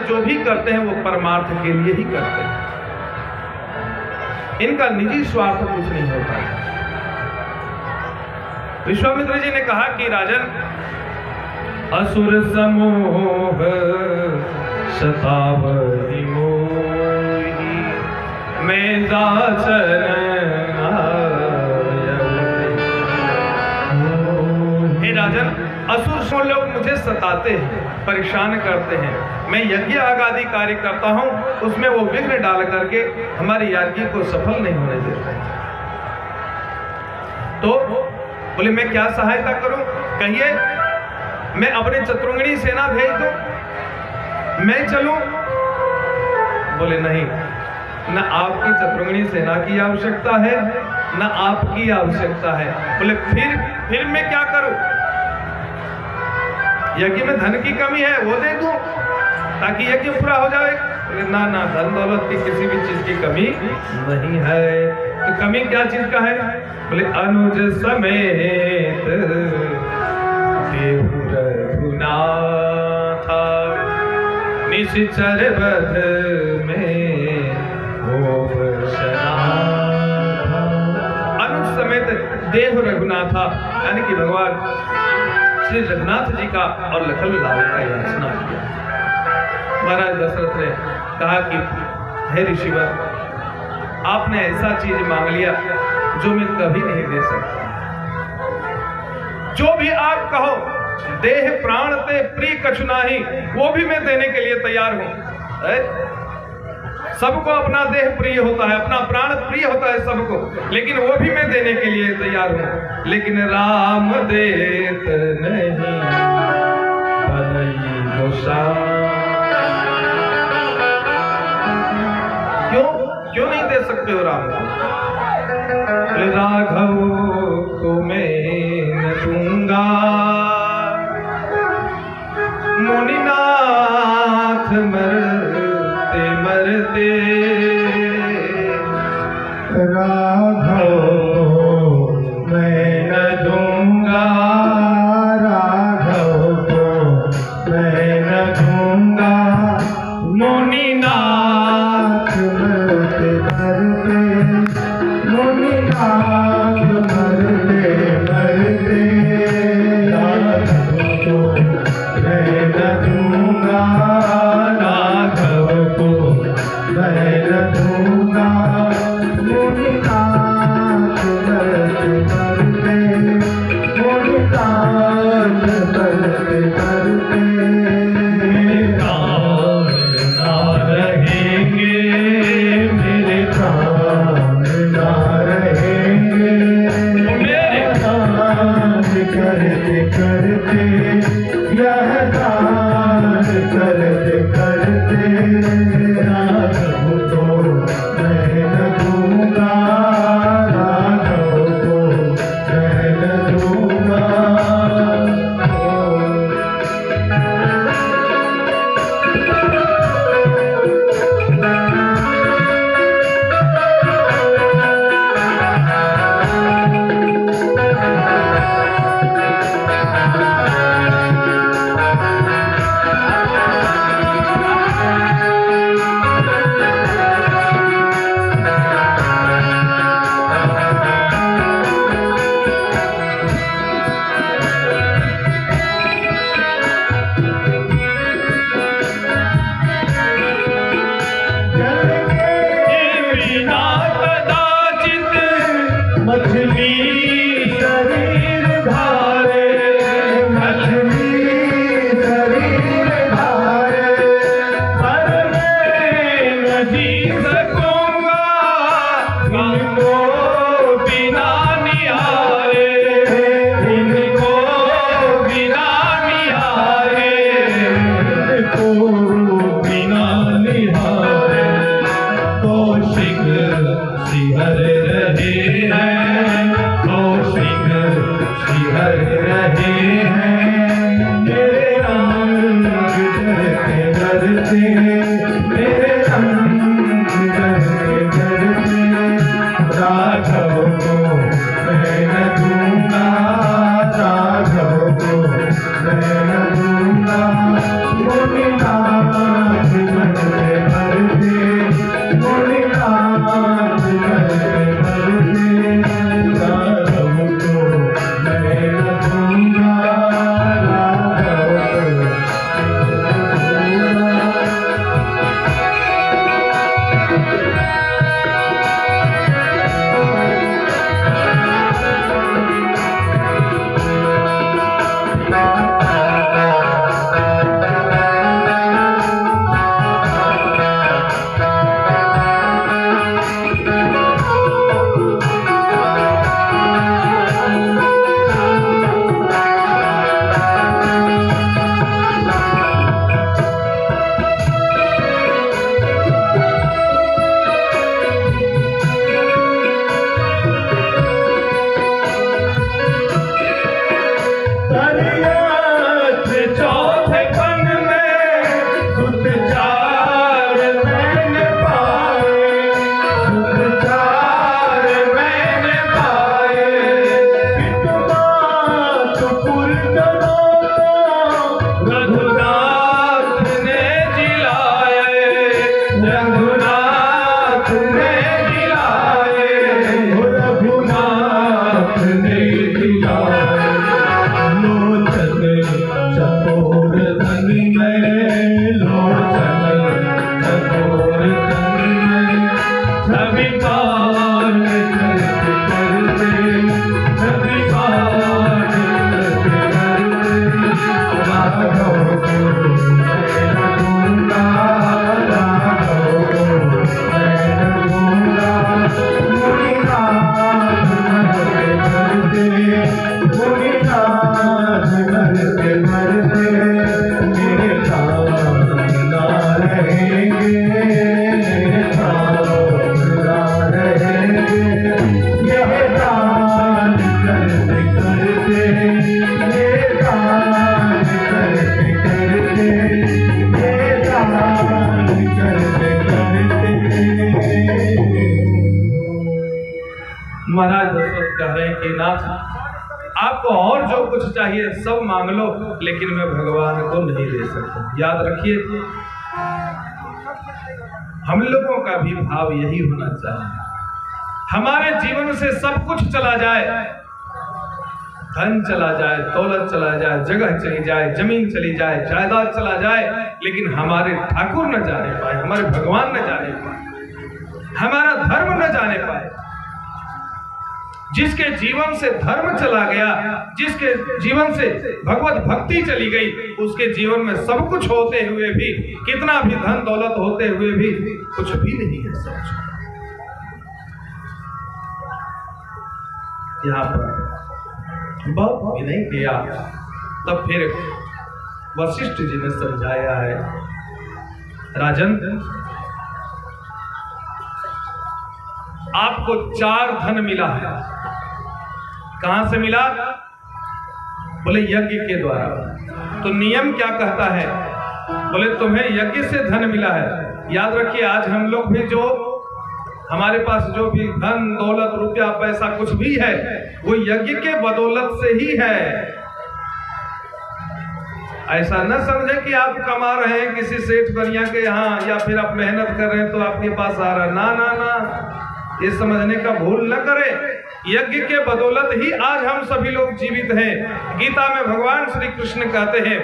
जो भी करते हैं वो परमार्थ के लिए ही करते हैं, इनका निजी स्वार्थ कुछ नहीं होता है। विश्वामित्र जी ने कहा कि राजन, असुर समूह शतावधि मोहि मैं दासन हे राजन, असुर सो लोग मुझे सताते हैं, परेशान करते हैं। मैं यज्ञ आदि कार्य करता हूं, उसमें वो विघ्न डाल करके हमारे यज्ञ को सफल नहीं होने देते। तो बोले मैं क्या सहायता करूं, कहिए। मैं अपने चतुर्ंगणी सेना भेज दूं, मैं चलूं? बोले नहीं, न आपकी चतुर्ंगणी सेना की आवश्यकता है, न आपकी आवश्यकता है। बोले फिर मैं क्या करूं? यज्ञ में धन की कमी है, वो दे दूं ताकि यज्ञ पूरा हो जाए। बोले ना, धन दौलत की किसी भी चीज की कमी नहीं है। तो कमी क्या चीज का है? बोले अनुज समेत देहु रघुनाथ निश्चर बध में हो अनुज समेत देहु रघुनाथा, यानी कि भगवान श्री रघुनाथ जी का और लखन लाल का याचना किया। महाराज दशरथ ने कहा कि हे ऋषिवर, आपने ऐसा चीज मांग लिया जो मैं कभी नहीं दे सकता। जो भी आप कहो, देह प्राण ते प्रिय कछु नाही, वो भी मैं देने के लिए तैयार हूं। सबको अपना देह प्रिय होता है, अपना प्राण प्रिय होता है सबको, लेकिन वो भी मैं देने के लिए तैयार हूं। लेकिन राम देत नहीं भलई गोसाई। क्यों नहीं दे सकते हो राम को? राघव तुम्हें न दूंगा, मुनिनाथ मरते मरते। राघव मैं न दूंगा, राघव को मैं न दूंगा, मुनिनाथ मरते मरते, मुनिनाथ मरते मरते। राघव को मैं न दूंगा, राघव को मैं न दूंगा, मुनिनाथ मरते मरते, मुनिनाथ मरते मरते। मेरे प्राण ना रहेंगे, मेरे प्राण ना रहेंगे, मेरे प्राण करते करते, यह दान करते करते। राघव को मैं न दूंगा, राघव को मैं न दूंगा। मछली शरीर धारे, मछली शरीर धारे, पर मैं न जी सकूंगा इनको बिना निहारे, इनको बिना निहारे, इनको बिना निहारे। तो सिहर रहे हैं, तो सिहर रहे हैं, मेरे रंग डरते डरते, मेरे रंग डरते डरते। राघव को मैं न दूंगा, राघव को मैं न दूंगा, मुनिनाथ महाराज दशरथ कह रहे हैं कि नाथ, आपको और जो कुछ चाहिए सब मांग लो, लेकिन मैं भगवान को नहीं दे सकता। याद रखिए, हम लोगों का भी भाव यही होना चाहिए। हमारे जीवन से सब कुछ चला जाए, धन चला जाए, दौलत चला जाए, जगह चली जाए, जमीन चली जाए, जायदाद चला जाए, लेकिन हमारे ठाकुर न जाने पाए, हमारे भगवान न जाने पाए, हमारा धर्म न जाने पाए। जिसके जीवन से धर्म चला गया, जिसके जीवन से भगवत भक्ति चली गई, उसके जीवन में सब कुछ होते हुए भी, कितना भी धन दौलत होते हुए भी कुछ भी नहीं है। समझो, यहाँ पर बहुत विनय किया, तब फिर वशिष्ठ जी ने समझाया है, राजन, आपको 4 धन मिला है। कहां से मिला? बोले यज्ञ के द्वारा। तो नियम क्या कहता है? बोले तुम्हें यज्ञ से धन मिला है। याद रखिए, आज हम लोग भी जो हमारे पास जो भी धन दौलत रुपया पैसा कुछ भी है, वो यज्ञ के बदौलत से ही है। ऐसा न समझे कि आप कमा रहे हैं किसी सेठ बनिया के यहाँ, या फिर आप मेहनत कर रहे हैं तो आपके पास आ रहा। ना ना ना, ये समझने का भूल न करें। यज्ञ के बदौलत ही आज हम सभी लोग जीवित हैं। गीता में भगवान श्री कृष्ण कहते हैं,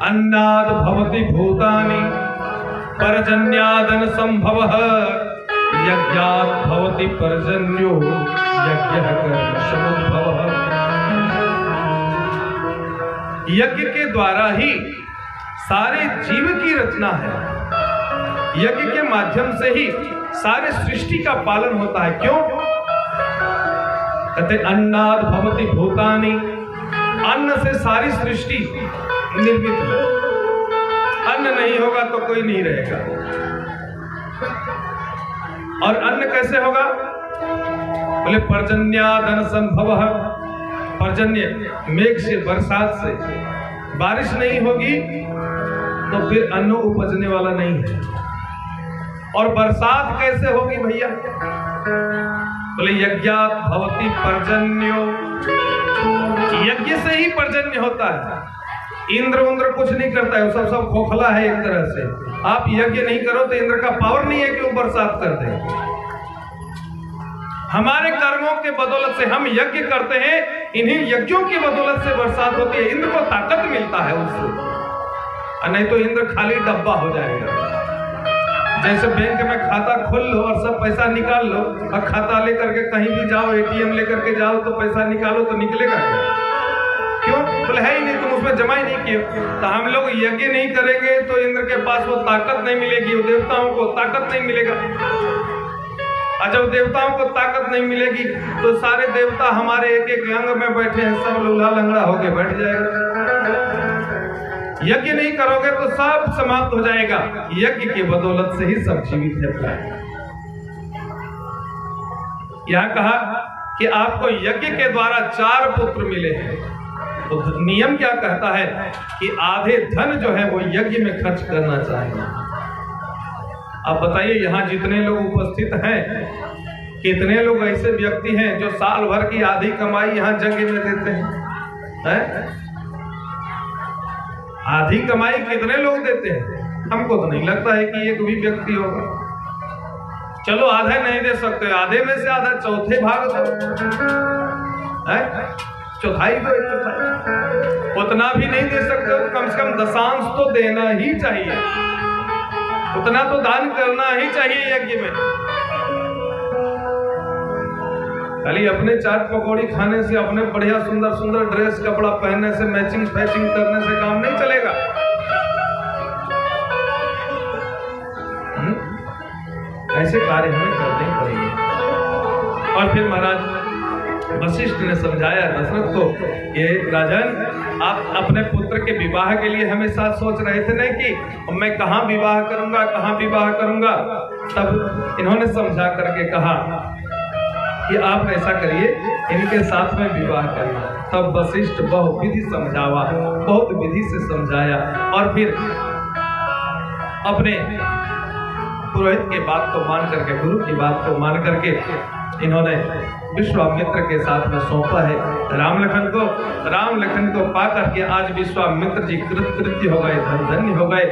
अन्नाद भवति भूतानि पर्जन्यादन संभवः, यज्ञात् भवति पर्जन्यो यज्ञः कर्मसमुद्भवः। यज्ञ के द्वारा ही सारे जीव की रचना है। यज्ञ के माध्यम से ही सारे सृष्टि का पालन होता है। क्यों? कहते अन्नाद भवति भूतानि, अन्न से सारी सृष्टि निर्मित है। अन्न नहीं होगा तो कोई नहीं रहेगा। और अन्न कैसे होगा? बोले पर्जन्यादन संभवः। पर्जन्य मेघ से, बरसात से। बारिश नहीं होगी तो फिर अन्न उपजने वाला नहीं है। और बरसात कैसे होगी भैया? बोले यज्ञात् भवति पर्जन्यो, यज्ञ से ही पर्जन्य होता है। इंद्र कुछ नहीं करता है, वो सब खोखला है एक तरह से। आप यज्ञ नहीं करो तो इंद्र का पावर नहीं है कि वो बरसात कर दे। हमारे कर्मों के बदौलत से हम यज्ञ करते हैं, इन्हीं यज्ञों की बदौलत से बरसात होती है। इंद्र को ताकत मिलता है उससे, नहीं तो इंद्र खाली डब्बा हो जाएगा। जैसे बैंक में खाता खोल लो और सब पैसा निकाल लो, और खाता लेकर के कहीं भी जाओ, एटीएम लेकर के जाओ तो पैसा निकालो तो निकलेगा क्यों? बोले है ही नहीं, तुम उसमें जमा ही नहीं किए। तो हम लोग यज्ञ नहीं करेंगे तो इंद्र के पास वो ताकत नहीं मिलेगी, वो देवताओं को ताकत नहीं मिलेगा। और जब देवताओं को ताकत नहीं मिलेगी तो सारे देवता हमारे एक एक अंग में बैठे हैं, सब लूल्हा लंगड़ा होके बैठ जाएगा। यज्ञ नहीं करोगे तो सब समाप्त हो जाएगा। यज्ञ की बदौलत से ही सब जीवित है। यह कहा कि आपको यज्ञ के द्वारा 4 पुत्र मिले हैं। तो नियम क्या कहता है कि आधे धन जो है वो यज्ञ में खर्च करना चाहिए। अब बताइए, यहाँ जितने लोग उपस्थित हैं, कितने लोग ऐसे व्यक्ति हैं जो साल भर की आधी कमाई यहाँ यज्ञ में देते हैं? आधी कमाई कितने लोग देते हैं? हमको तो नहीं लगता है कि एक भी व्यक्ति होगा। चलो आधे नहीं दे सकते, आधे में से आधा चौथे भाग दो, चौथाई दो, एक चौथाई। उतना भी नहीं दे सकते तो कम से कम दशांश तो देना ही चाहिए। उतना तो दान करना ही चाहिए यज्ञ में। खाली अपने चाट पकौड़ी खाने से, अपने बढ़िया सुंदर सुंदर ड्रेस कपड़ा पहनने से, मैचिंग फैचिंग करने से काम नहीं चलेगा। ऐसे कार्य हमें करने ही पड़ेंगे। और फिर महाराज वशिष्ठ ने समझाया दशरथ को, ये राजन, आप अपने पुत्र के विवाह के लिए हमेशा सोच रहे थे ना कि मैं कहाँ विवाह करूंगा, कहाँ विवाह करूंगा। तब इन्होंने समझा करके कहा कि आप ऐसा करिए, इनके साथ में विवाह करिए। तब वशिष्ठ बहुत विधि समझावा, बहुत विधि से समझाया, और फिर अपने पुरोहित की बात को मान करके, गुरु की बात को मान करके इन्होंने विश्वामित्र के साथ में सौंपा है राम लखन को। राम लखन को पा करके आज विश्वामित्र जी कृतकृत्य हो गए, धन्य हो गए।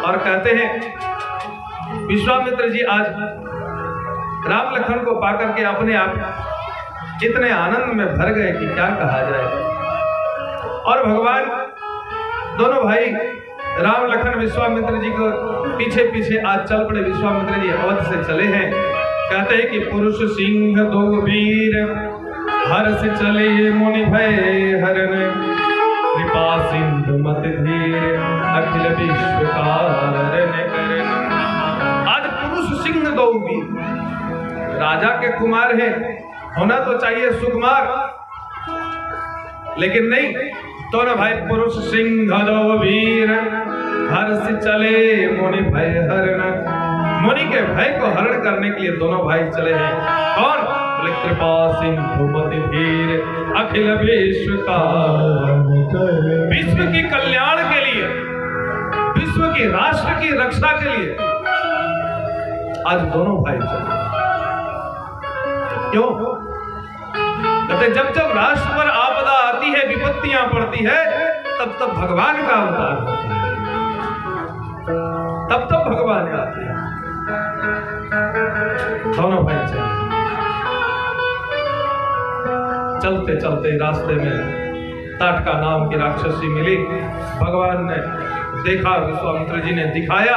और कहते हैं विश्वामित्र जी आज राम लखन को पा करके अपने आप इतने आनंद में भर गए कि क्या कहा जाए। और भगवान दोनों भाई राम लखन विश्वामित्र जी को पीछे पीछे आज चल पड़े। विश्वामित्र जी अवध से चले हैं। कहते हैं कि पुरुष सिंह दो वीर हर्ष चले मुनि भय हरण कृपा सिंधु मत धीर अखिल विश्व कारण करण। आज पुरुष सिंह दो वीर, राजा के कुमार हैं, होना तो चाहिए सुकुमार, लेकिन नहीं। दोनों भाई पुरुष सिंह दो वीर हर्ष चले मुनि भय हरण। मुनि के भय को हरण करने के लिए दोनों भाई चले हैं। कौन? बोले कृपा सिंधु मति धीर अखिल विश्व का, विश्व की कल्याण के लिए, विश्व की राष्ट्र की रक्षा के लिए आज दोनों भाई चले। क्यों? कहते जब जब राष्ट्र पर आपदा आती है, विपत्तियां पड़ती है, तब तब भगवान का अवतार होता है, तब तब भगवान आते हैं। दोनों भाई चलते चलते रास्ते में ताटका नाम की राक्षसी मिली। भगवान ने देखा, विश्वामित्र जी ने दिखाया,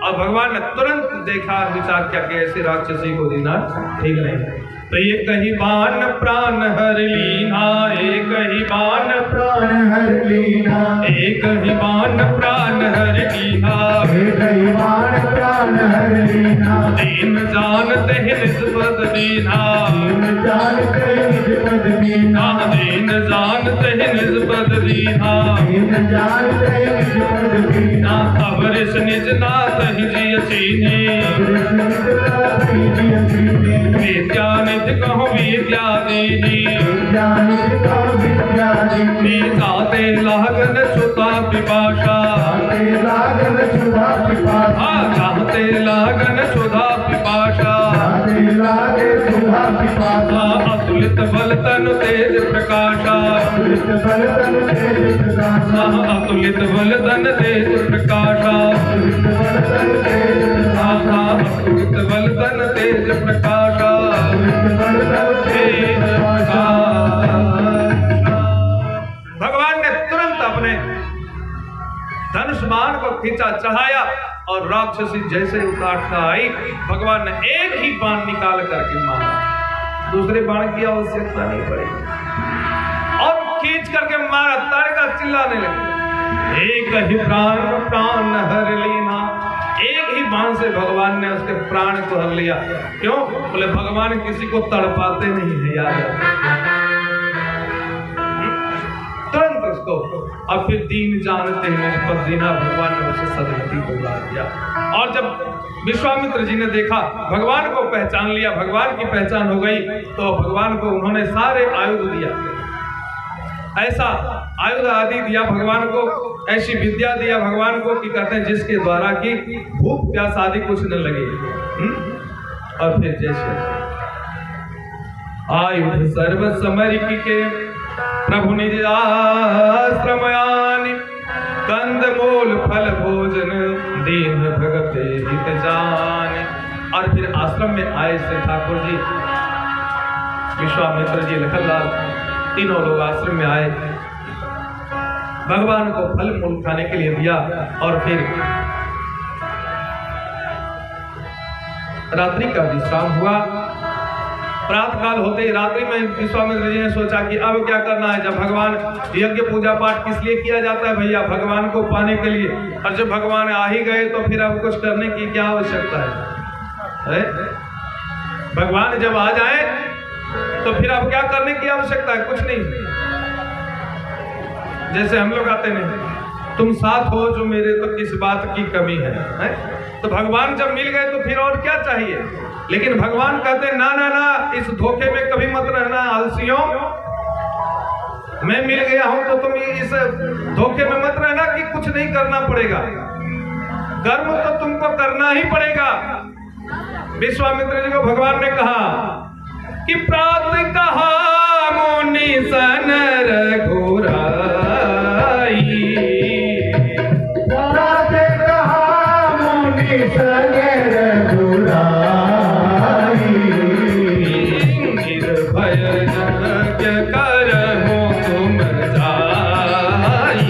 और भगवान ने तुरंत देखा और विचार किया कि ऐसी राक्षसी को देना ठीक नहीं। तो ये कहीं बाण प्राण हर लीना, एक ही बाण प्राण हर लीना, एक ही बाण प्राण हर लीना, एक ही बाण प्राण हर लीना। दीन जानते हैं निस्पत दीना, दीन जानते हैं निस्पत दीना, दीन जानते हैं निस्पत दीना, दीन जानते हैं निस्पत दीना। अवरिश निज नाथ ही जिय चीनी, विद्या निधि कहो विद्या दीनी, जाते लागन सुता पिपाशा, जाते लागन सुधा पिपाशा, अतुलित बल तन तेज प्रकाशा, अतुलित बल तन तेज प्रकाशा, अतुलित बल तन तेज प्रकाशा। भगवान ने तुरंत अपने धनुष बाण को खींचा, चढ़ाया, और राक्षसी जैसे उकाट कर आई, भगवान ने एक ही बाण निकाल करके मारा, दूसरे बाण की आवश्यकता नहीं पड़ी, और खींच करके मारा। तारका चिल्लाने लगे, एक ही प्राण प्राण हर लेना। एक ही बाण से भगवान ने उसके प्राण को हर लिया। क्यों? बोले भगवान किसी को तड़पाते नहीं है यार, तुरंत उसको। अब फिर दीन जानते हैं निस्पत दीना, भगवान ने उसे सदगति को ला दिया। और जब विश्वामित्र जी ने देखा, भगवान को पहचान लिया, भगवान की पहचान हो गई, तो भगवान को उन्होंने सारे आयुध दिया, ऐसा आयुध आदि दिया भगवान को, ऐसी विद्या दिया भगवान को कि कहते हैं जिसके द्वारा कि भूख प्यास आदि कुछ न लगे। और फिर जैसे आयुध सर्व समरिक के प्रभु निज आश्रमयानि, कंद मूल फल भोजन दीन भगत हित जान। और फिर आश्रम में आए से ठाकुर जी, विश्वामित्र जी, लखनलाल, तीनों लोग आश्रम में आए, भगवान को फल मूल खाने के लिए दिया। और फिर रात्रि का विश्राम हुआ। प्रातः काल होते ही रात्रि में विश्वामित्र जी ने सोचा कि अब क्या करना है। जब भगवान, यज्ञ पूजा पाठ किस लिए किया जाता है भैया? भगवान को पाने के लिए। और जब भगवान आ ही गए तो फिर अब कुछ करने की क्या आवश्यकता है? भगवान जब आ जाए तो फिर अब क्या करने की आवश्यकता है? कुछ नहीं। जैसे हम लोग आते नहीं, तुम साथ हो जो मेरे, तो किस बात की कमी है? तो भगवान जब मिल गए तो फिर और क्या चाहिए? लेकिन भगवान कहते ना ना ना, इस धोखे में कभी मत रहना आलसियों, मैं मिल गया हूं तो तुम इस धोखे में मत रहना कि कुछ नहीं करना पड़ेगा। कर्म तो तुमको करना ही पड़ेगा। विश्वामित्र जी को भगवान ने कहा कि प्रात कहा मुनि सन रघुराई, प्रात कहा मुनि सन रघुराई, निर्भय यज्ञ करहु तुम जाई,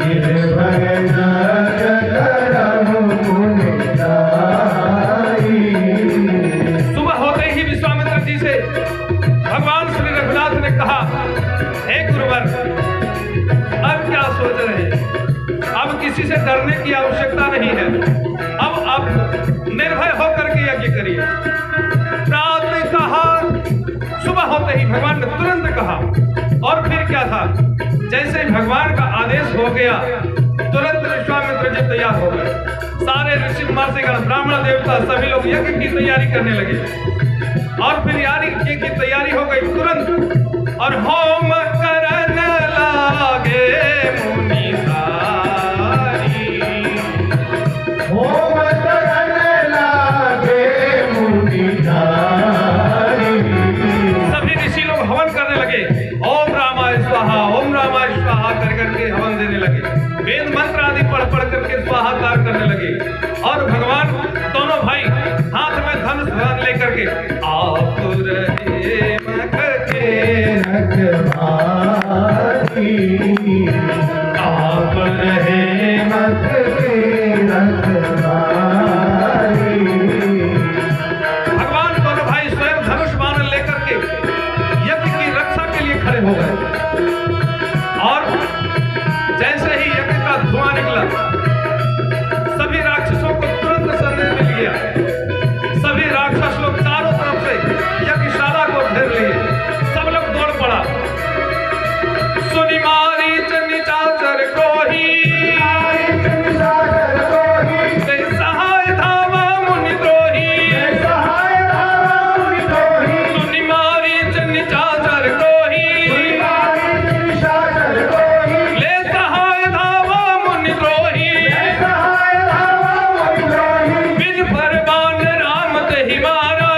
निर्भय यज्ञ करहु तुम जाई। सुबह होते ही विश्वामित्र जी से भगवान श्री रघुनाथ ने कहा, हे गुरुवर, अब क्या सोच रहे हैं? अब किसी से डरने की आवश्यकता नहीं है, अब आप निर्भय होकर के यज्ञ करिए। रात ने कहा, सुबह होते ही भगवान ने तुरंत कहा। और फिर क्या था, जैसे ही भगवान का आदेश हो गया, तुरंत विश्वामित्र जी तैयार हो गए। सारे ऋषि महर्षिगण, ब्राह्मण देवता सभी लोग यज्ञ की तैयारी करने लगे। और फिर यज्ञ की तैयारी हो गई तुरंत, और होम करन लागे मुनि सारी, होम करने लागे मुनि सारी। सभी ऋषि लोग हवन करने लगे। ओम रामाय स्वाहा, ओम रामाय स्वाहा कर करके हवन देने लगे। वेद मंत्र आदि पढ़ पढ़ करके स्वाहाकार करने लगे। और भगवान दोनों भाई हाथ में धनुष लेकर के, आप रहे मख के रखवारी, आप रहे मत के रखवारी। भगवान दोनों भाई स्वयं धनुष बाण लेकर के यज्ञ की रक्षा के लिए खड़े हो गए। और जैसे ही यज्ञ का धुआं निकला, सभी राक्षसों को तुरंत शरण मिल गया। सभी राक्षस लोग चारों तरफ से यज्ञशाला को घेर लिए। सब लोग दौड़ पड़ा। सुनि मारीच निशाचर कोहि, ते सहाय धावा मुनि द्रोही। सुनि मारीच निशाचर कोहि, ले सहाय धावा मुनि द्रोही। बिन परवान राम तेहि मारा,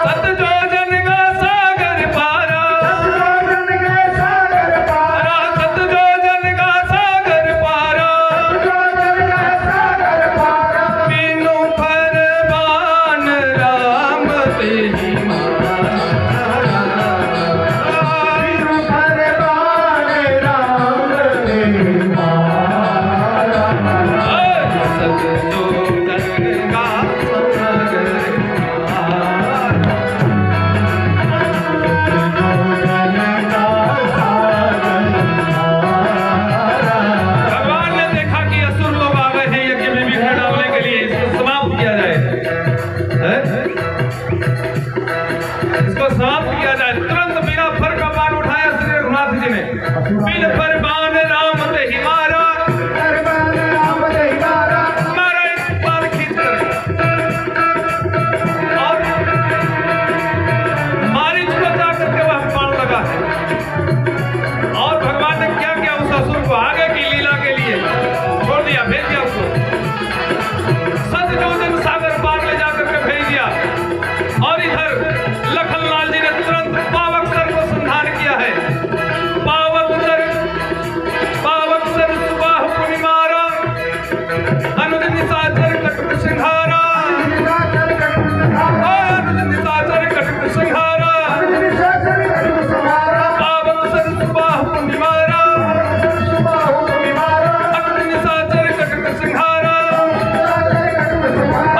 सत जोजन का सागर पारा। सत जोजन का सागर पारा, बिनु परवान राम तेहि भगवान ने देखा कि असुर लोग आ गए हैं यज्ञ में विघ्न डालने के लिए, इसको समाप्त किया जाए। हैं? इसको समाप्त किया जाए। तुरंत बिना फर का बाण उठाया श्री रघुनाथ जी ने। बिन फर बाण राम तेहि मारा, मारा एक बाण खींच कर। और मारीच को जाकर के वह बाण लगा है। और भगवान ने क्या किया, उस असुर को आगे की लीला के लिए छोड़ दिया, भेज दिया उसको। सत जोजन सागर पार ले जाकर के भेज दिया। और इधर लखनलाल जी ने तुरंत पावक सर को संधान किया है। पावक सर सुबाह पुनि मारा, अनुज निशाचर कटक सिंहारा। अनुज निशाचर कटक सिंहारा, पावक सर सुबाह पुनि मारा। अनुज निशाचर कटक सिंहारा,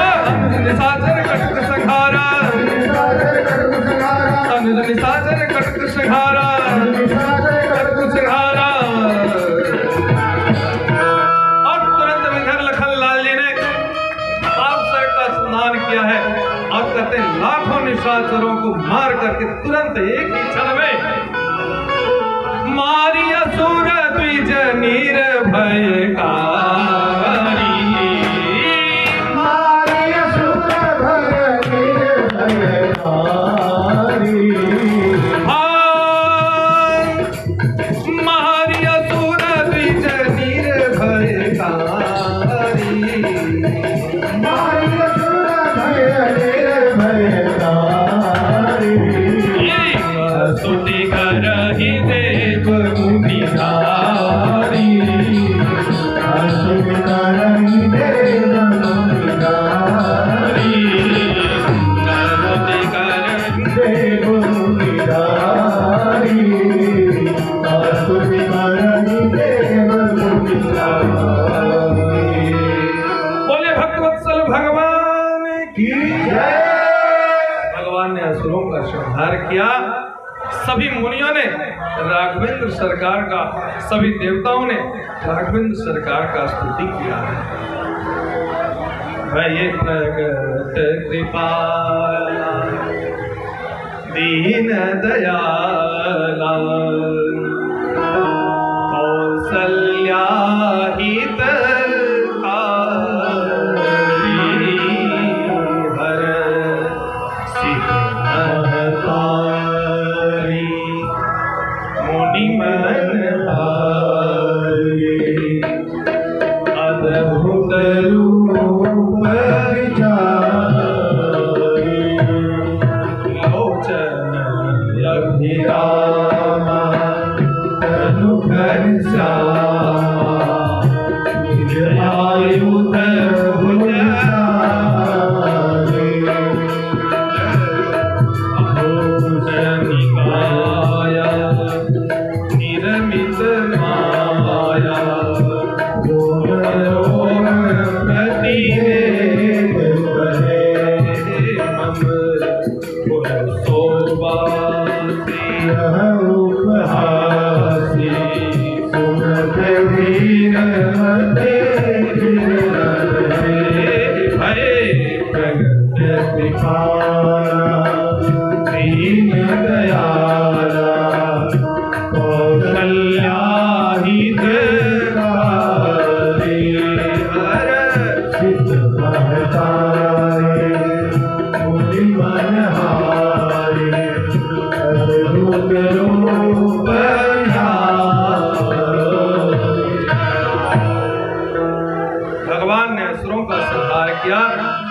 अनुज निशाचर कटक सिंहारा, अनुज निशाचर कटक सिंहारा, कटक सिंहारा। और तुरंत इधर लखनलाल जी ने पाप सर का स्नान किया है। और कहते हैं लाखों निशाचरों को मार करके तुरंत एक ही क्षण में मारी असुर द्विज निर्भयकारी। मारी असुर द्विज निर्भयकारी। किया, सभी मुनियों ने राघवेंद्र सरकार का, सभी देवताओं ने राघवेंद्र सरकार का स्तुति किया है। भय प्रगट कृपाला दीन दयाला कौसल्या हित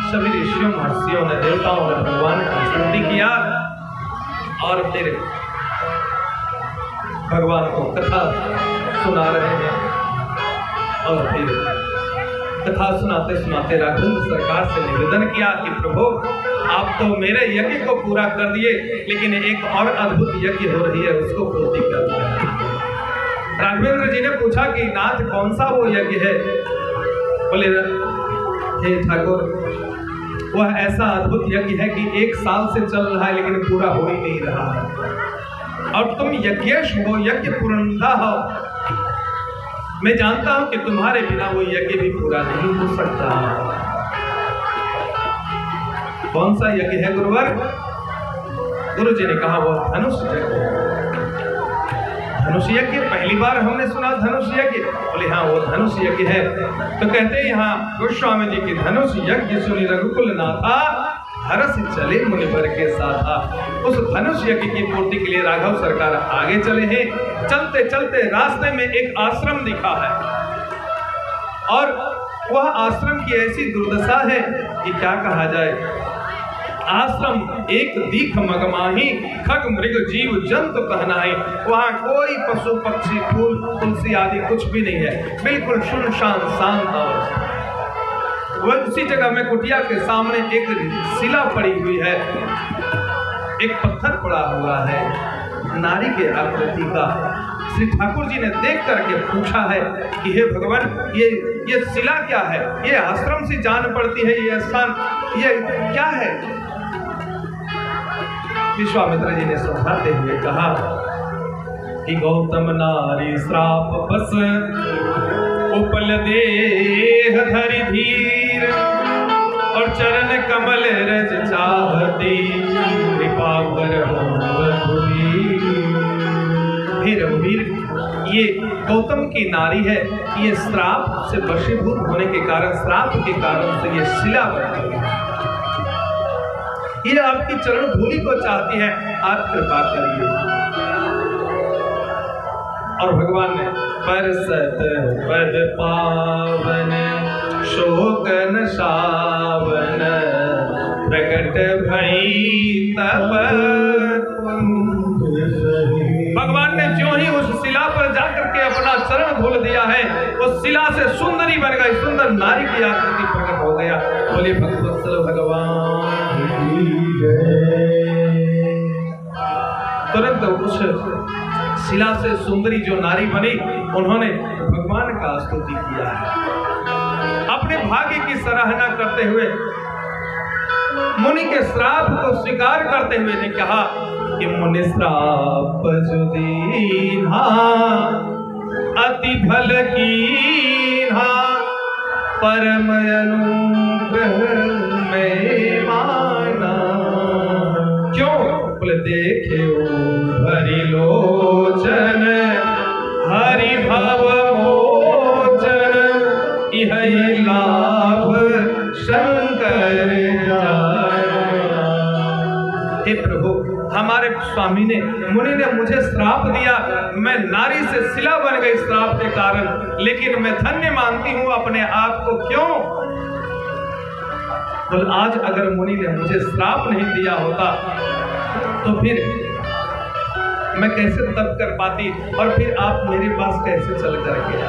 सभी ऋषियों महर्षियों ने, देवताओं ने भगवान की स्तुति किया और फिर भगवान को कथा सुना रहे हैं। और फिर कथा सुनाते सुनाते राघवेंद्र सरकार से निवेदन किया कि प्रभु आप तो मेरे यज्ञ को पूरा कर दिए, लेकिन एक और अद्भुत यज्ञ हो रही है, उसको पूर्ति कर दिया। राघवेंद्र जी ने पूछा कि नाथ कौन सा वो यज्ञ है? बोले हे ठाकुर, वह ऐसा अद्भुत यज्ञ है कि 1 साल से चल रहा है लेकिन पूरा हो ही नहीं रहा है, और तुम यज्ञेश हो, यज्ञ पूर्णता हो। मैं जानता हूं कि तुम्हारे बिना वो यज्ञ भी पूरा नहीं हो सकता। कौन सा यज्ञ है गुरुवर? गुरु जी ने कहा वो धनुष यज्ञ। धनुष यज्ञ पहली बार हमने सुना, धनुष यज्ञ। बोले हाँ वो धनुष यज्ञ है। तो कहते हैं यहाँ गोस्वामी जी की धनुष यज्ञ सुनी रघुकुल नाथा हरस चले मुनिवर के साथा। उस धनुष यज्ञ की पूर्ति के लिए राघव सरकार आगे चले हैं। चलते चलते रास्ते में एक आश्रम दिखा है, और वह आश्रम की ऐसी दुर्दशा है कि क्या कहा जाए। आश्रम एक दीख मगमाही, खग मृग जीव जंतु कहनाई। वहाँ कोई पशु पक्षी फूल तुलसी आदि कुछ भी नहीं है, बिल्कुल सुनसान शांत। और वह उसी जगह में कुटिया के सामने एक शिला पड़ी हुई है, एक पत्थर पड़ा हुआ है नारी के आकृति का। श्री ठाकुर जी ने देख करके पूछा है कि हे भगवान ये शिला क्या है? ये आश्रम से जान पड़ती है, ये स्थान ये क्या है? विश्वामित्र जी ने समझाते हुए कहा कि गौतम नारी श्राप बस उपल देह धरि धीर, और चरण कमल रज चाहती कृपा कर रघुवीर। ये गौतम की नारी है, ये श्राप से वशीभूत होने के कारण, श्राप के कारण से ये शिला बन गई। ये आपकी चरण धूलि को चाहती है, आप कृपा करिए। और भगवान ने परसत पद पावन शोकन सावन प्रकट भई तब। भगवान ने जो ही उस शिला पर जाकर के अपना चरण धुल दिया है, उस शिला से सुंदरी बन गई, सुंदर नारी की आकृति प्रकट हो गया। बोले भगवत्सल भगवान। तुरंत उस शिला से सुंदरी जो नारी बनी, उन्होंने भगवान का स्तुति किया है। अपने भाग्य की सराहना करते हुए, मुनि के श्राप को स्वीकार करते हुए ने कहा कि मुनि श्राप जो दीन्हा अति भल कीन्हा परम अनुग्रह में माना। क्यों? बोले देखे हरि लोचन हरि भव मोचन यही लाभ शंकर जाना। हे प्रभु, हमारे स्वामी ने मुनि ने मुझे श्राप दिया, मैं नारी से शिला बन गई श्राप के कारण, लेकिन मैं धन्य मानती हूं अपने आप को। क्यों? तो आज अगर मुनि ने मुझे श्राप नहीं दिया होता तो फिर मैं कैसे तप कर पाती, और फिर आप मेरे पास कैसे चल कर गया।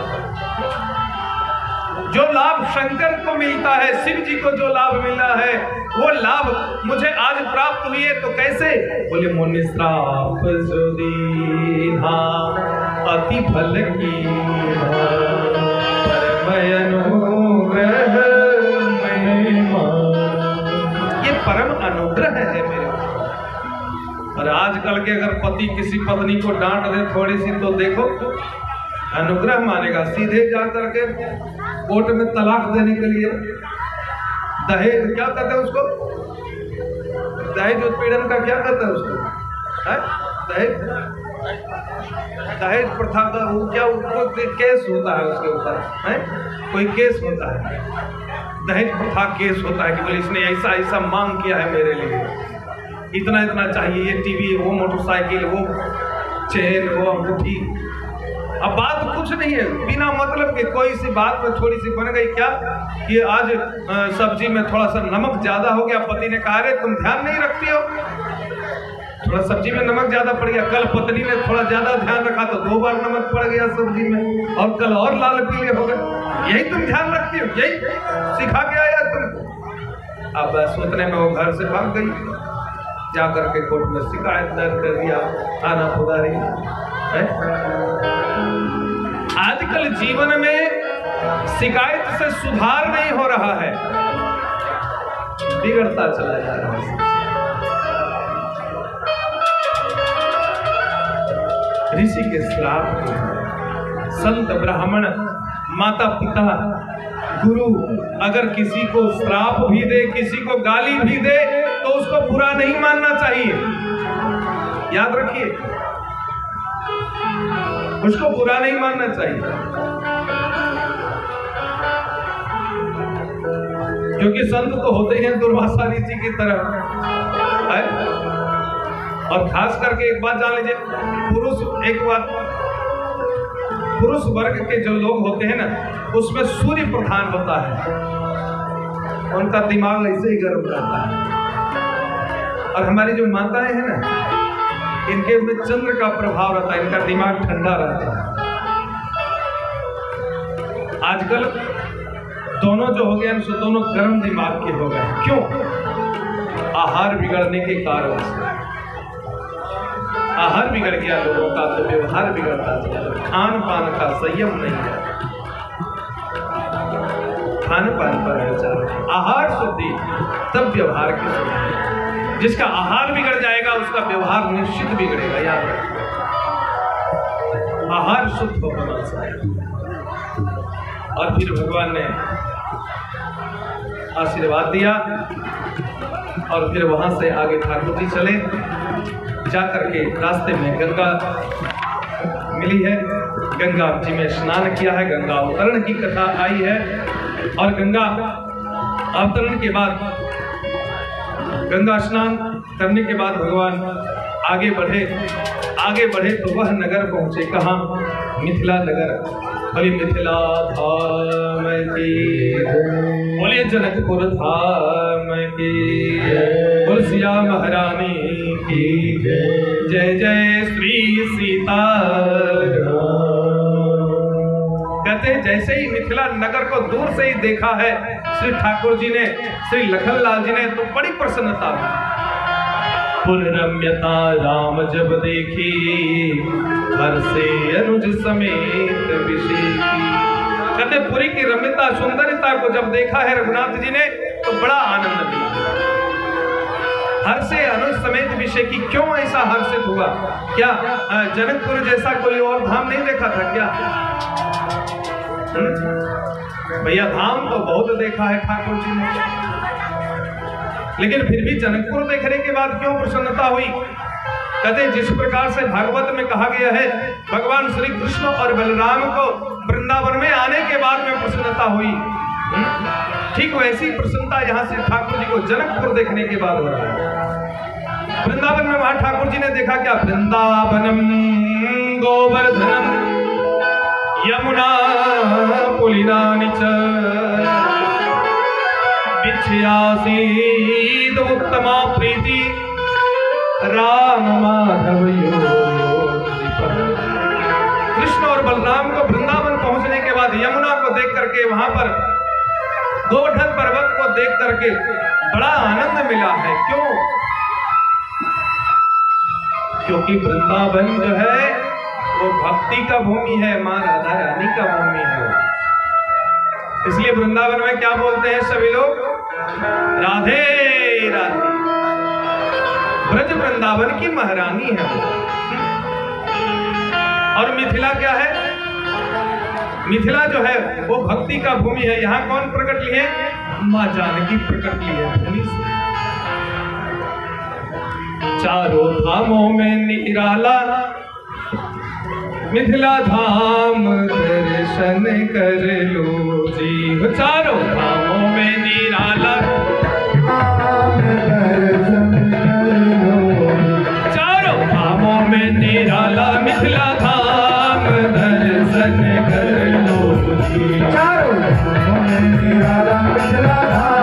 जो लाभ शंकर को मिलता है, शिव जी को जो लाभ मिला है, वो लाभ मुझे आज प्राप्त हुई है, तो कैसे? बोले मुनि श्राप जो दीन्हा अति फल कीन्हा परम अनुग्रह में माना। ये परम अनुग्रह है मेरे। और आजकल के अगर पति किसी पत्नी को डांट दे थोड़ी सी, तो देखो अनुग्रह मानेगा, सीधे जा करके कोर्ट में तलाक देने के लिए दहेज, क्या कहते हैं उसको, दहेज उत्पीड़न का क्या कहते हैं उसको, है? दहेज प्रथा का वो क्या, उसको केस होता है उसके ऊपर, है कोई केस होता है, दहेज प्रथा केस होता है कि बोले इसने ऐसा ऐसा मांग किया है मेरे लिए, इतना इतना चाहिए, ये टीवी, वो मोटरसाइकिल, वो चेन, वो अंगूठी। अब बात कुछ नहीं है, बिना मतलब के कोई सी बात में थोड़ी सी बन गई क्या कि आज सब्जी में थोड़ा सा नमक ज्यादा हो गया, पति ने कहा अरे तुम ध्यान नहीं रखती हो, थोड़ा सब्जी में नमक ज्यादा पड़ गया। कल पत्नी ने थोड़ा ज्यादा ध्यान रखा तो 2 बार नमक पड़ गया सब्जी में, और कल और लाल पीले हो गए। यही तुम ध्यान रखती हो, यही सिखा के आया तुमको। अब सोचने में वो घर से भाग गई, जाकर के कोर्ट में शिकायत दर्ज कर दिया, थाना पुदारी है। आजकल जीवन में शिकायत से सुधार नहीं हो रहा है, बिगड़ता चला जा रहा है। ऋषि के श्राप, संत ब्राह्मण माता पिता गुरु अगर किसी को श्राप भी दे, किसी को गाली भी दे, तो उसको बुरा नहीं मानना चाहिए। याद रखिए, उसको बुरा नहीं मानना चाहिए, क्योंकि संत तो होते हैं दुर्वासा ऋषि की तरह है। और खास करके एक बात जान लीजिए, पुरुष वर्ग के जो लोग होते हैं ना, उसमें सूर्य प्रधान होता है, उनका दिमाग ऐसे ही गर्म रहता है। और हमारी जो माताएं हैं ना, इनके में चंद्र का प्रभाव रहता है, इनका दिमाग ठंडा रहता है। आजकल दोनों जो हो गए, दोनों गर्म दिमाग के हो गए। क्यों? आहार बिगड़ने के कारण से। आहार बिगड़ गया लोगों का तो व्यवहार बिगड़ता है। खान पान का संयम नहीं है, खान पान पर विचार, आहार शुद्धि तब व्यवहार की शुद्धि। जिसका आहार बिगड़ जाएगा उसका व्यवहार निश्चित बिगड़ेगा। याद रखिए, आहार शुद्ध होना चाहिए। और फिर भगवान ने आशीर्वाद दिया, और फिर वहां से आगे ठाकुर जी चले। जाकर के रास्ते में गंगा मिली है, गंगा जी में स्नान किया है, गंगा अवतरण की कथा आई है। और गंगा अवतरण के बाद, गंगा स्नान करने के बाद भगवान आगे बढ़े तो वह नगर पहुंचे। कहाँ? मिथिला नगर। बोलिए मिथिला धाम की, बोलिए जनकपुर धाम की, बोल सिया महारानी की जय जय श्री सीता। कहते हैं जैसे ही मिथिला नगर को दूर से ही देखा है श्री ठाकुर जी ने, श्री लखनलाल जी ने, तो बड़ी प्रसन्नता हुई। पुररम्यता राम जब देखी, हर्षे अनुज समेत विषेकी। कहते पुरी की रम्यता, सुंदरता को जब देखा है रघुनाथ जी ने, तो बड़ा आनंद मिला। हर्षे अनुज समेत विषय की क्यों ऐसा हर्षित हुआ? क्या जनकपुर जैसा कोई और धाम नहीं देखा था क्या? भैया धाम तो बहुत देखा है ठाकुर जी ने, लेकिन फिर भी जनकपुर देखने के बाद क्यों प्रसन्नता हुई? कहते जिस प्रकार से भागवत में कहा गया है भगवान श्री कृष्ण और बलराम को वृंदावन में आने के बाद में प्रसन्नता हुई, ठीक वैसी प्रसन्नता यहाँ से ठाकुर जी को जनकपुर देखने के बाद हो रहा है। वृंदावन में वहां ठाकुर जी ने देखा क्या? वृंदावनम गोवर्धनम यमुना पुलिनानि च विच्छयासीद उत्तमा प्रीति राम माधव कृष्ण और बलराम को वृंदावन पहुंचने के बाद यमुना को देख करके वहां पर गोवर्धन पर्वत को देख करके बड़ा आनंद मिला है। क्यों? क्योंकि वृंदावन जो है वो भक्ति का भूमि है, मां राधा रानी का भूमि है। इसलिए वृंदावन में क्या बोलते हैं सभी लोग? राधे राधे। ब्रज वृंदावन की महारानी है वो। और मिथिला क्या है? मिथिला जो है वो भक्ति का भूमि है। यहाँ कौन प्रकट लिए? मां जानकी प्रकट लिए भूमि से। चारों धामों में निराला मिथिला धाम दर्शन कर लो जी। चारों धामों में निराला चारों धामों में निराला मिथिला धाम दर्शन कर लो जी। चारों धामों में निराला मिथिला धाम